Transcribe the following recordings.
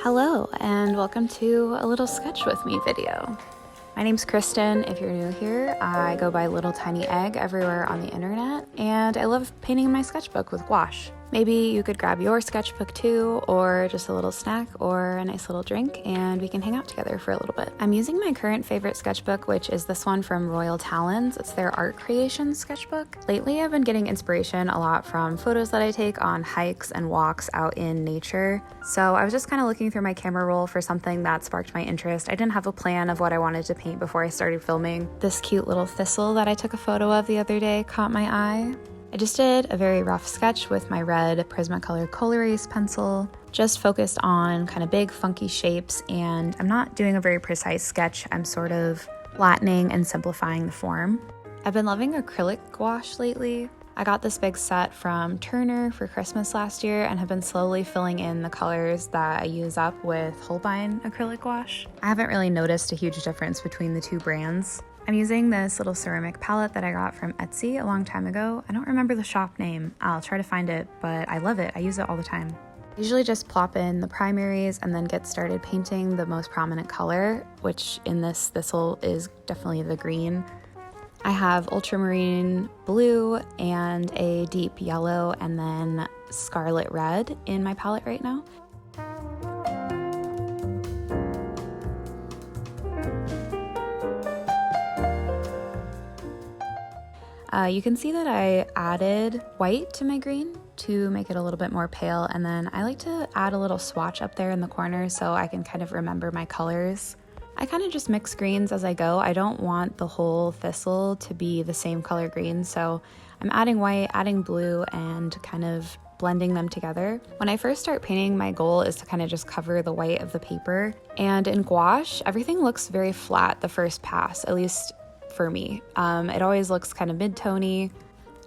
Hello and welcome to a little sketch with me video. My name's Kristen. If you're new here, I go by Little Tiny Egg everywhere on the internet, and I love painting my sketchbook with gouache. Maybe you could grab your sketchbook too, or just a little snack or a nice little drink, and we can hang out together for a little bit. I'm using my current favorite sketchbook, which is this one from Royal Talons. It's their art creation sketchbook. Lately, I've been getting inspiration a lot from photos that I take on hikes and walks out in nature. So I was just kind of looking through my camera roll for something that sparked my interest. I didn't have a plan of what I wanted to paint before I started filming. This cute little thistle that I took a photo of the other day caught my eye. I just did a very rough sketch with my red Prismacolor Coal Erase pencil, just focused on kind of big funky shapes, and I'm not doing a very precise sketch. I'm sort of flattening and simplifying the form. I've been loving acrylic gouache lately. I got this big set from Turner for Christmas last year and have been slowly filling in the colors that I use up with Holbein acrylic gouache. I haven't really noticed a huge difference between the two brands. I'm using this little ceramic palette that I got from Etsy a long time ago. I don't remember the shop name. I'll try to find it, but I love it. I use it all the time. I usually just plop in the primaries and then get started painting the most prominent color, which in this thistle is definitely the green. I have ultramarine blue and a deep yellow and then scarlet red in my palette right now. You can see that I added white to my green to make it a little bit more pale, and then I like to add a little swatch up there in the corner so I can kind of remember my colors. I kind of just mix greens as I go. I don't want the whole thistle to be the same color green, so I'm adding white, adding blue, and kind of blending them together. When I first start painting, my goal is to kind of just cover the white of the paper, and in gouache, everything looks very flat the first pass, at least for me. It always looks kind of mid-tony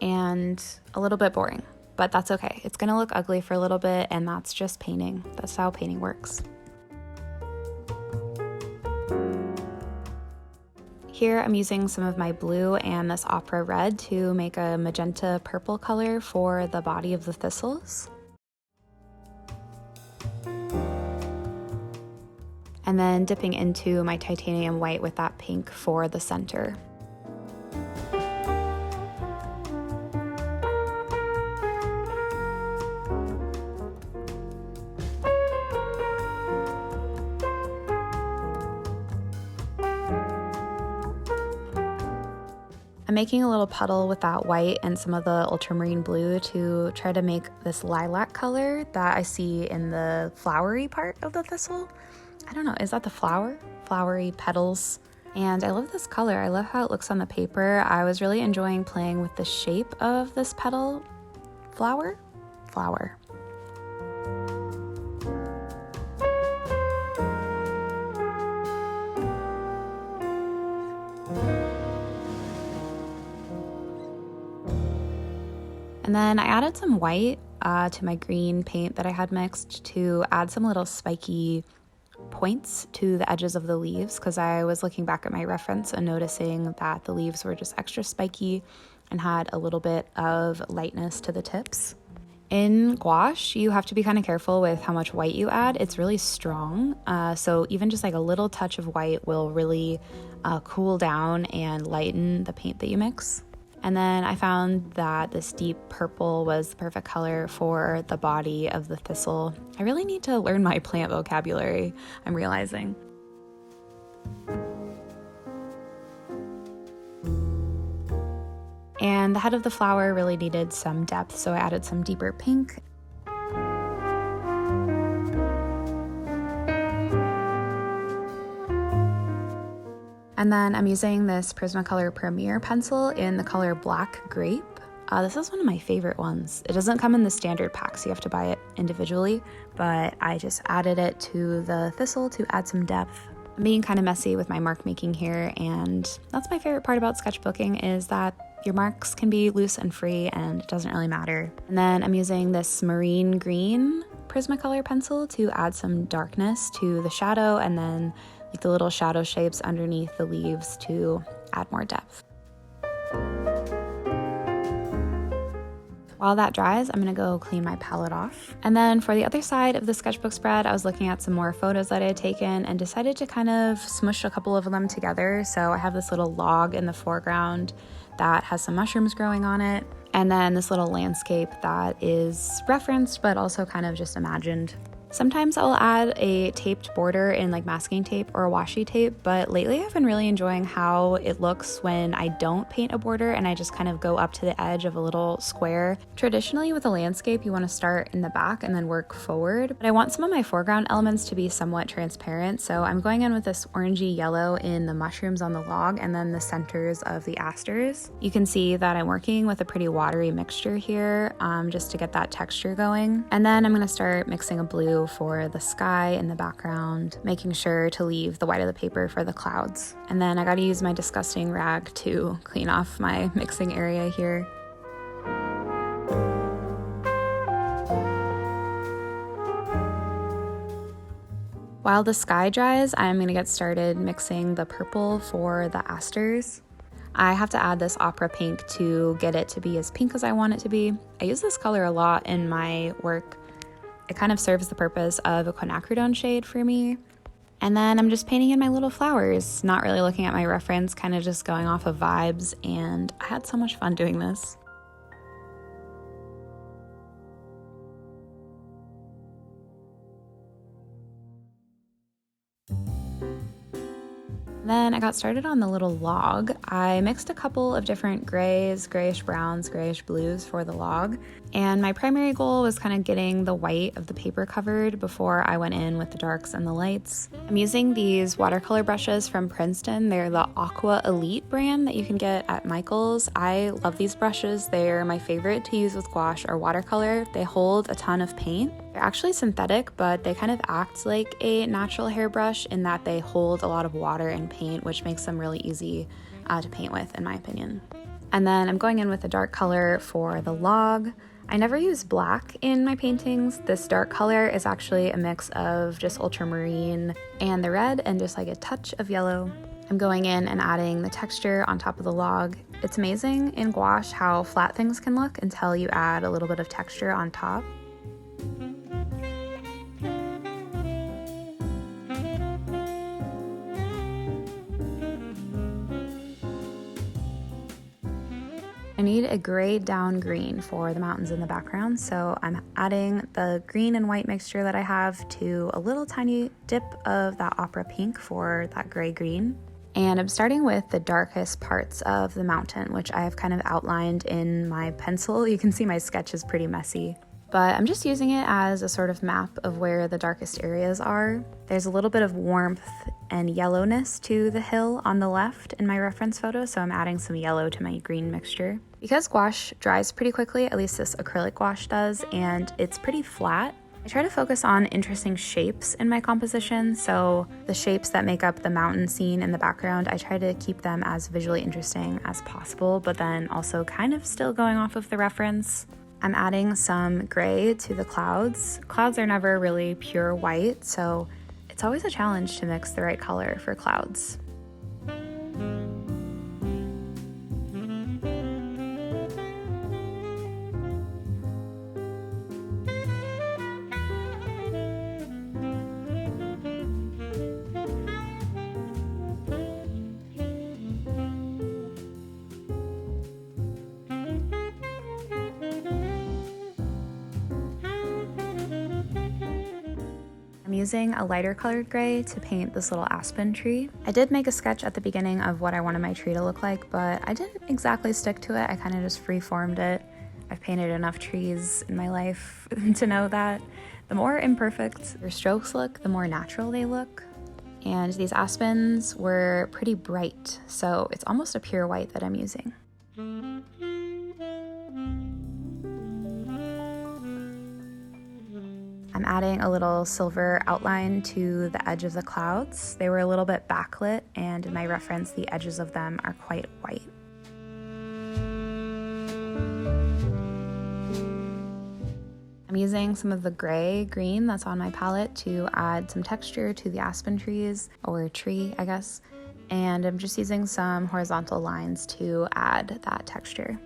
and a little bit boring, but that's okay. It's gonna look ugly for a little bit, and that's just painting. That's how painting works. Here I'm using some of my blue and this opera red to make a magenta purple color for the body of the thistles. And then dipping into my titanium white with that pink for the center. I'm making a little puddle with that white and some of the ultramarine blue to try to make this lilac color that I see in the flowery part of the thistle. I don't know, is that the flowery petals? And I love this color. I love how it looks on the paper. I was really enjoying playing with the shape of this petal. Flower. And then I added some white to my green paint that I had mixed to add some little spiky points to the edges of the leaves, because I was looking back at my reference and noticing that the leaves were just extra spiky and had a little bit of lightness to the tips. In gouache, you have to be kind of careful with how much white you add. It's really strong, so even just like a little touch of white will really cool down and lighten the paint that you mix. And then I found that this deep purple was the perfect color for the body of the thistle. I really need to learn my plant vocabulary, I'm realizing. And the head of the flower really needed some depth, so I added some deeper pink. And then I'm using this Prismacolor Premier pencil in the color Black Grape. This is one of my favorite ones. It doesn't come in the standard pack, so you have to buy it individually, but I just added it to the thistle to add some depth. I'm being kind of messy with my mark making here, and that's my favorite part about sketchbooking, is that your marks can be loose and free and it doesn't really matter. And then I'm using this marine green Prismacolor pencil to add some darkness to the shadow, and then like the little shadow shapes underneath the leaves to add more depth. While that dries, I'm gonna go clean my palette off. And then for the other side of the sketchbook spread, I was looking at some more photos that I had taken and decided to kind of smush a couple of them together. So I have this little log in the foreground that has some mushrooms growing on it, and then this little landscape that is referenced but also kind of just imagined. Sometimes I'll add a taped border in like masking tape or a washi tape, but lately I've been really enjoying how it looks when I don't paint a border and I just kind of go up to the edge of a little square. Traditionally with a landscape, you want to start in the back and then work forward, but I want some of my foreground elements to be somewhat transparent, so I'm going in with this orangey yellow in the mushrooms on the log and then the centers of the asters. You can see that I'm working with a pretty watery mixture here, just to get that texture going. And then I'm going to start mixing a blue for the sky in the background, making sure to leave the white of the paper for the clouds. And then I gotta use my disgusting rag to clean off my mixing area here. While the sky dries, I'm gonna get started mixing the purple for the asters. I have to add this opera pink to get it to be as pink as I want it to be. I use this color a lot in my work. It kind of serves the purpose of a quinacridone shade for me. And then I'm just painting in my little flowers, not really looking at my reference, kind of just going off of vibes, and I had so much fun doing this. Then I got started on the little log. I mixed a couple of different grays, grayish browns, grayish blues for the log. And my primary goal was kind of getting the white of the paper covered before I went in with the darks and the lights. I'm using these watercolor brushes from Princeton. They're the Aqua Elite brand that you can get at Michael's. I love these brushes. They're my favorite to use with gouache or watercolor. They hold a ton of paint. They're actually synthetic, but they kind of act like a natural hairbrush in that they hold a lot of water and paint, which makes them really easy to paint with, in my opinion. And then I'm going in with a dark color for the log. I never use black in my paintings. This dark color is actually a mix of just ultramarine and the red and just like a touch of yellow. I'm going in and adding the texture on top of the log. It's amazing in gouache how flat things can look until you add a little bit of texture on top. I need a gray down green for the mountains in the background, so I'm adding the green and white mixture that I have to a little tiny dip of that opera pink for that gray green. And I'm starting with the darkest parts of the mountain, which I have kind of outlined in my pencil. You can see my sketch is pretty messy, but I'm just using it as a sort of map of where the darkest areas are. There's a little bit of warmth and yellowness to the hill on the left in my reference photo, so I'm adding some yellow to my green mixture. Because gouache dries pretty quickly, at least this acrylic gouache does, and it's pretty flat, I try to focus on interesting shapes in my composition, so the shapes that make up the mountain scene in the background, I try to keep them as visually interesting as possible, but then also kind of still going off of the reference. I'm adding some gray to the clouds. Clouds are never really pure white, so it's always a challenge to mix the right color for clouds. Using a lighter colored gray to paint this little aspen tree. I did make a sketch at the beginning of what I wanted my tree to look like, but I didn't exactly stick to it. I kind of just free-formed it. I've painted enough trees in my life to know that the more imperfect your strokes look, the more natural they look. And these aspens were pretty bright, so it's almost a pure white that I'm using. I'm adding a little silver outline to the edge of the clouds. They were a little bit backlit, and in my reference, the edges of them are quite white. I'm using some of the gray-green that's on my palette to add some texture to the aspen trees, or tree, I guess. And I'm just using some horizontal lines to add that texture.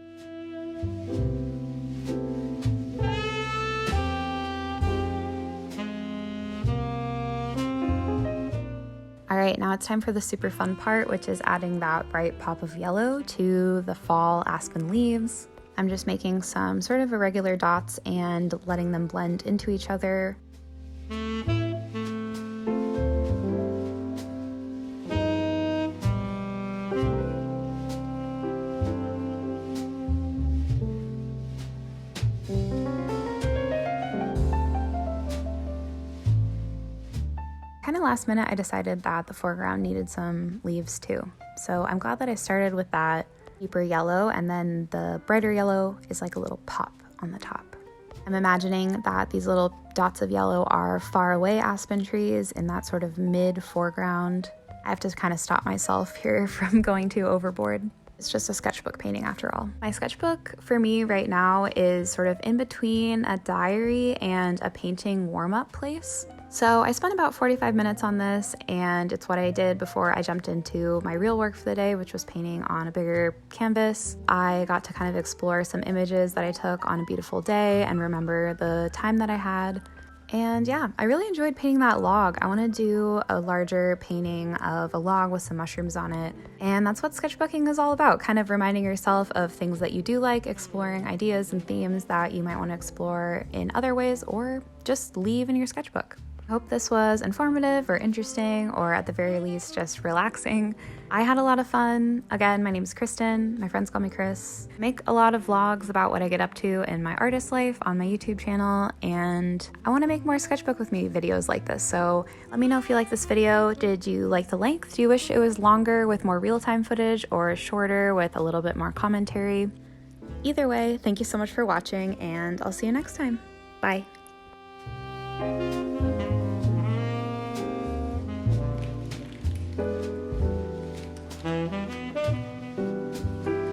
right, now it's time for the super fun part, which is adding that bright pop of yellow to the fall aspen leaves. I'm just making some sort of irregular dots and letting them blend into each other. Kind of last minute, I decided that the foreground needed some leaves too. So I'm glad that I started with that deeper yellow, and then the brighter yellow is like a little pop on the top. I'm imagining that these little dots of yellow are far away aspen trees in that sort of mid foreground. I have to kind of stop myself here from going too overboard. It's just a sketchbook painting after all. My sketchbook for me right now is sort of in between a diary and a painting warm-up place. So I spent about 45 minutes on this, and it's what I did before I jumped into my real work for the day, which was painting on a bigger canvas. I got to kind of explore some images that I took on a beautiful day and remember the time that I had. And yeah, I really enjoyed painting that log. I want to do a larger painting of a log with some mushrooms on it. And that's what sketchbooking is all about, kind of reminding yourself of things that you do like, exploring ideas and themes that you might want to explore in other ways or just leave in your sketchbook. I hope this was informative or interesting, or at the very least just relaxing. I had a lot of fun. Again, my name is Kristen. My friends call me Chris. I make a lot of vlogs about what I get up to in my artist life on my YouTube channel, and I want to make more sketchbook with me videos like this. So let me know if you like this video. Did you like the length? Do you wish it was longer with more real-time footage, or shorter with a little bit more commentary? Either way, thank you so much for watching, and I'll see you next time. Bye.